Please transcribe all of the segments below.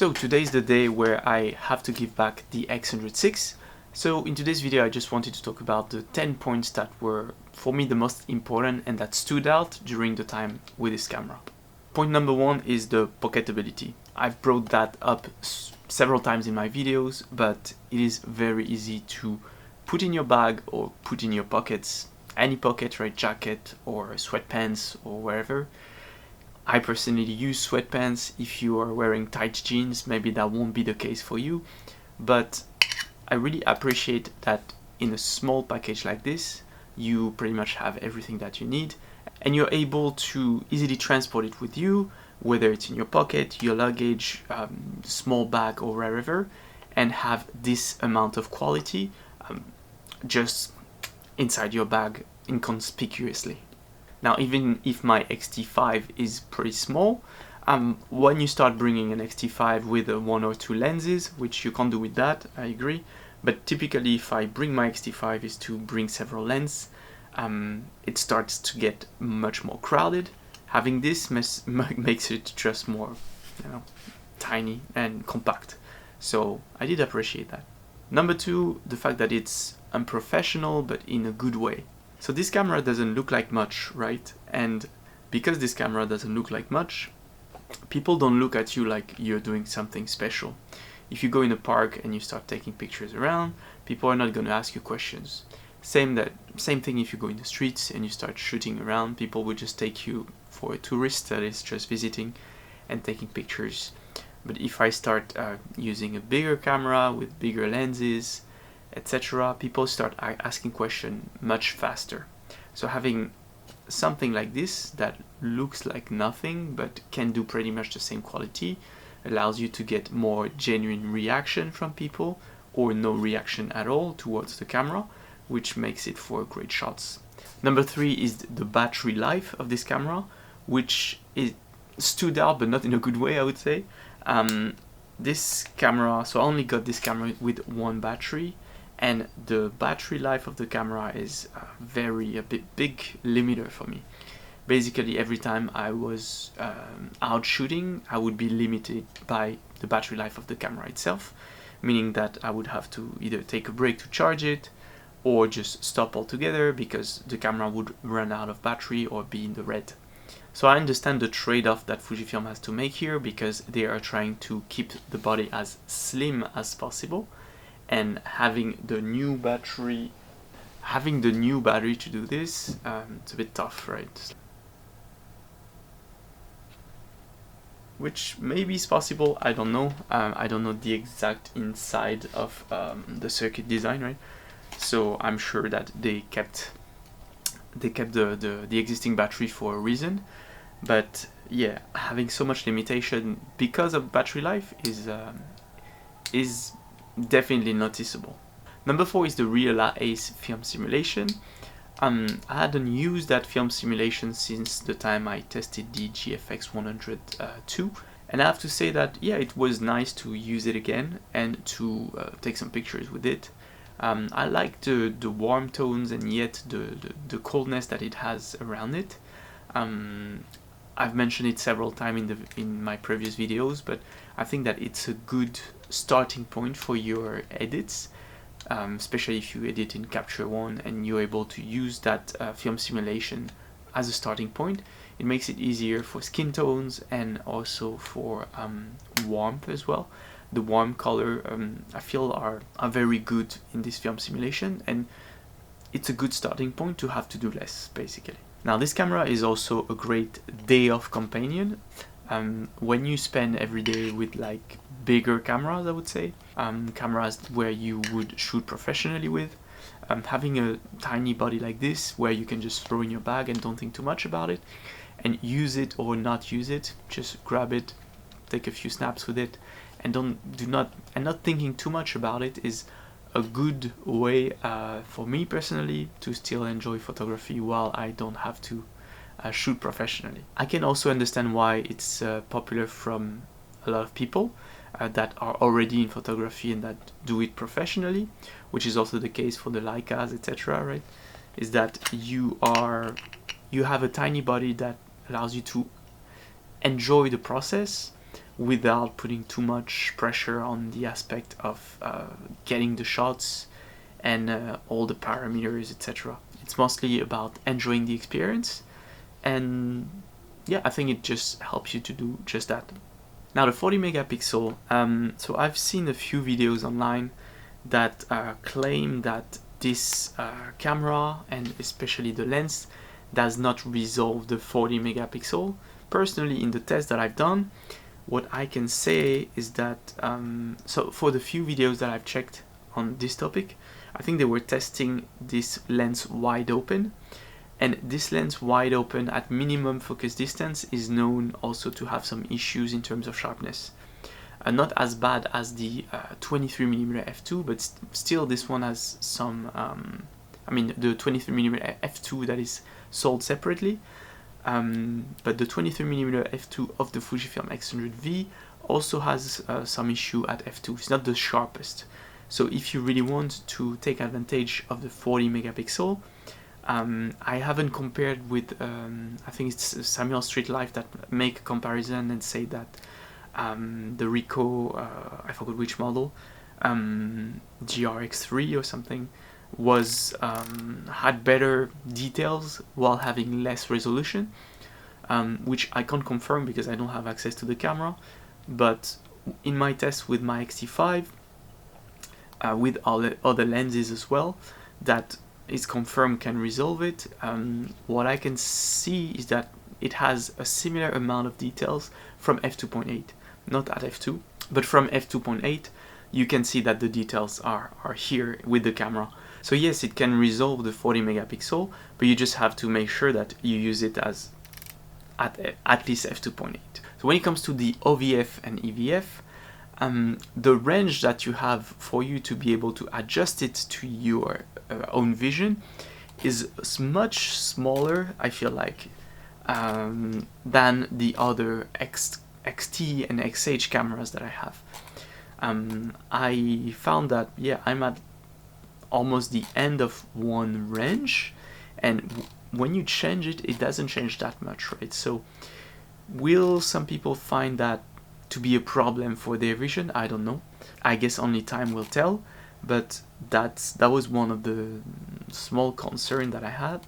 So today's the day where I have to give back the X100 VI. So in today's video I just wanted to talk about the 10 points that were for me the most important and that stood out during the time with this camera. Point number one is the pocketability. I've brought that up several times in my videos, but it is very easy to put in your bag or put in your pockets, any pocket, right, jacket or sweatpants or wherever. I personally use sweatpants. If you are wearing tight jeans, maybe that won't be the case for you, but I really appreciate that in a small package like this, you pretty much have everything that you need and you're able to easily transport it with you, whether it's in your pocket, your luggage, small bag or wherever, and have this amount of quality just inside your bag inconspicuously. Now, even if my X-T5 is pretty small, when you start bringing an X-T5 with one or two lenses, which you can't do with that, I agree, but typically if I bring my X-T5 is to bring several lenses, it starts to get much more crowded. Having this makes it just more, tiny and compact. So I did appreciate that. Number two, the fact that it's unprofessional, but in a good way. So this camera doesn't look like much, right? And because this camera doesn't look like much, people don't look at you like you're doing something special. If you go in a park and you start taking pictures around, people are not going to ask you questions. Same thing if you go in the streets and you start shooting around, people will just take you for a tourist that is just visiting and taking pictures. But if I start using a bigger camera with bigger lenses, etc., people start asking questions much faster. So having something like this that looks like nothing but can do pretty much the same quality allows you to get more genuine reaction from people or no reaction at all towards the camera, which makes it for great shots. Number three is the battery life of this camera, which stood out but not in a good way, I would say. This camera, so I only got this camera with one battery, and the battery life of the camera is a big limiter for me. Basically, every time I was out shooting, I would be limited by the battery life of the camera itself, meaning that I would have to either take a break to charge it or just stop altogether because the camera would run out of battery or be in the red. So I understand the trade-off that Fujifilm has to make here because they are trying to keep the body as slim as possible, and having the new battery to do this, it's a bit tough, right? Which maybe is possible, I don't know. I don't know the exact inside of the circuit design, right? So I'm sure that they kept the existing battery for a reason. But yeah, having so much limitation because of battery life is definitely noticeable. Number four is the Real Ace film simulation. I hadn't used that film simulation since the time I tested the GFX 100 II, and I have to say that yeah, it was nice to use it again and to take some pictures with it. I like the warm tones and yet the coldness that it has around it. I've mentioned it several times in my previous videos, but I think that it's a good starting point for your edits, especially if you edit in Capture One and you're able to use that film simulation as a starting point. It makes it easier for skin tones and also for warmth as well. The warm color I feel are very good in this film simulation, and it's a good starting point to have to do less, basically. Now this camera is also a great day off companion. When you spend every day with like bigger cameras, I would say, cameras where you would shoot professionally with, having a tiny body like this where you can just throw in your bag and don't think too much about it and use it or not use it, just grab it, take a few snaps with it, and not thinking too much about it is a good way for me personally to still enjoy photography while I don't have to shoot professionally. I can also understand why it's popular from a lot of people that are already in photography and that do it professionally, which is also the case for the Leicas, etc., right? Is that you have a tiny body that allows you to enjoy the process without putting too much pressure on the aspect of getting the shots and all the parameters, etc. It's mostly about enjoying the experience, and yeah, I think it just helps you to do just that. Now the 40 megapixel, so I've seen a few videos online that claim that this camera, and especially the lens, does not resolve the 40 megapixel. Personally, in the test that I've done, what I can say is that, so for the few videos that I've checked on this topic, I think they were testing this lens wide open, and this lens wide open at minimum focus distance is known also to have some issues in terms of sharpness. Not as bad as the 23mm f2, but still this one has some, I mean the 23mm f2 that is sold separately, but the 23mm f2 of the Fujifilm X100V also has some issue at f2. It's not the sharpest. So if you really want to take advantage of the 40 megapixel, I haven't compared with, I think it's Samuel Street Life that make a comparison and say that the Ricoh, I forgot which model, GRX3 or something, was had better details while having less resolution, which I can't confirm because I don't have access to the camera. But in my test with my X-T5, with all the other lenses as well, that is confirmed can resolve it. What I can see is that it has a similar amount of details from f2.8, not at f2, but from f2.8 you can see that the details are here with the camera. So yes, it can resolve the 40 megapixel, but you just have to make sure that you use it as at least f2.8. So when it comes to the OVF and EVF, the range that you have for you to be able to adjust it to your own vision is much smaller, I feel like, than the other XT and XH cameras that I have. I found that, yeah, I'm at almost the end of one range, and when you change it, it doesn't change that much, right? So will some people find that to be a problem for their vision? I don't know. I guess only time will tell, but that was one of the small concern that I had.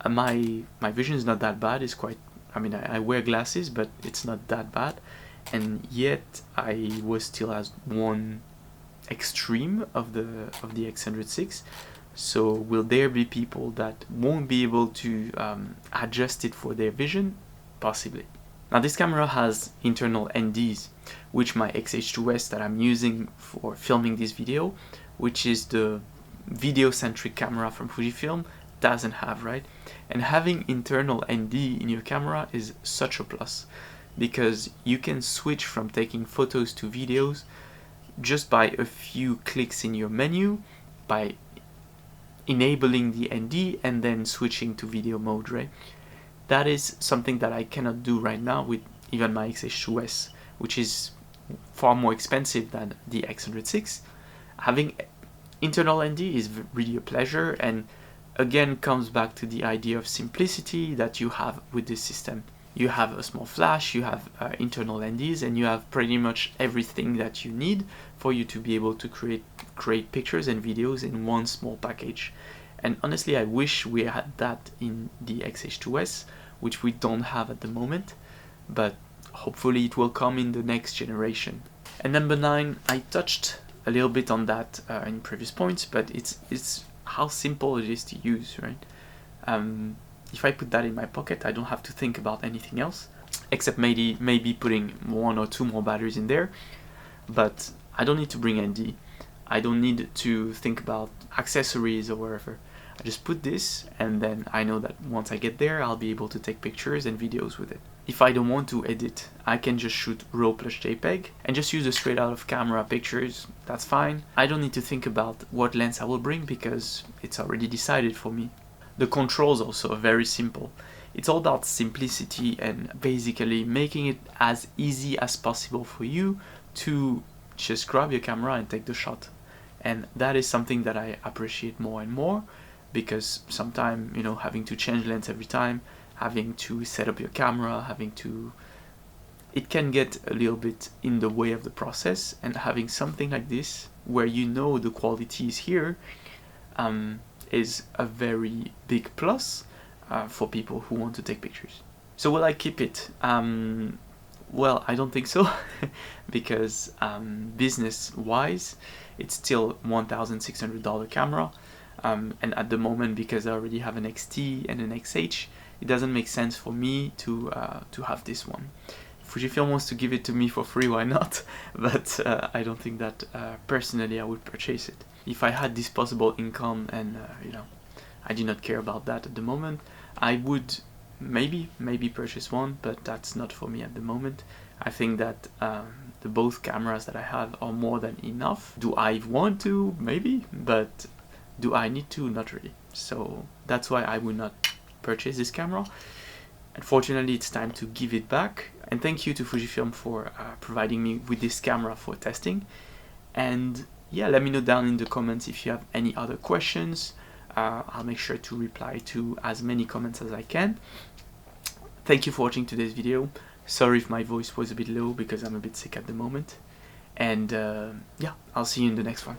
My vision is not that bad. It's quite, I mean, I wear glasses, but it's not that bad, and yet I was still as one extreme of the X100 VI. So will there be people that won't be able to adjust it for their vision? Possibly. Now this camera has internal NDs, which my X-H2S that I'm using for filming this video, which is the video-centric camera from Fujifilm, doesn't have, right? And having internal ND in your camera is such a plus, because you can switch from taking photos to videos just by a few clicks in your menu, by enabling the ND and then switching to video mode, right? That is something that I cannot do right now with even my X-H2S, which is far more expensive than the X100 VI. Having internal ND is really a pleasure, and again comes back to the idea of simplicity that you have with this system. You have a small flash, you have internal NDs, and you have pretty much everything that you need for you to be able to create pictures and videos in one small package. And honestly, I wish we had that in the X-H2S, which we don't have at the moment, but hopefully it will come in the next generation. And number 9, I touched a little bit on that in previous points, but it's how simple it is to use, right? If I put that in my pocket, I don't have to think about anything else, except maybe putting 1 or 2 more batteries in there, but I don't need to bring ND. I don't need to think about accessories or wherever. I just put this, and then I know that once I get there, I'll be able to take pictures and videos with it. If I don't want to edit, I can just shoot RAW plus JPEG and just use the straight out of camera pictures. That's fine. I don't need to think about what lens I will bring because it's already decided for me. The controls also are very simple. It's all about simplicity and basically making it as easy as possible for you to just grab your camera and take the shot. And that is something that I appreciate more and more, because sometimes, you know, having to change lens every time, having to set up your camera, having to it can get a little bit in the way of the process, and having something like this where you know the quality is here is a very big plus for people who want to take pictures. So will I keep it? Well, I don't think so, because business-wise, it's still $1,600 camera, and at the moment, because I already have an XT and an XH, it doesn't make sense for me to have this one. Fujifilm wants to give it to me for free, why not? But I don't think that personally I would purchase it. If I had disposable income and you know, I do not care about that at the moment, I would maybe purchase one, but that's not for me at the moment. I think that the both cameras that I have are more than enough. Do I want to? Maybe, but do I need to? Not really. So that's why I would not purchase this camera. Unfortunately, it's time to give it back. And thank you to Fujifilm for providing me with this camera for testing. And yeah, let me know down in the comments if you have any other questions. I'll make sure to reply to as many comments as I can. Thank you for watching today's video. Sorry if my voice was a bit low because I'm a bit sick at the moment. And yeah, I'll see you in the next one.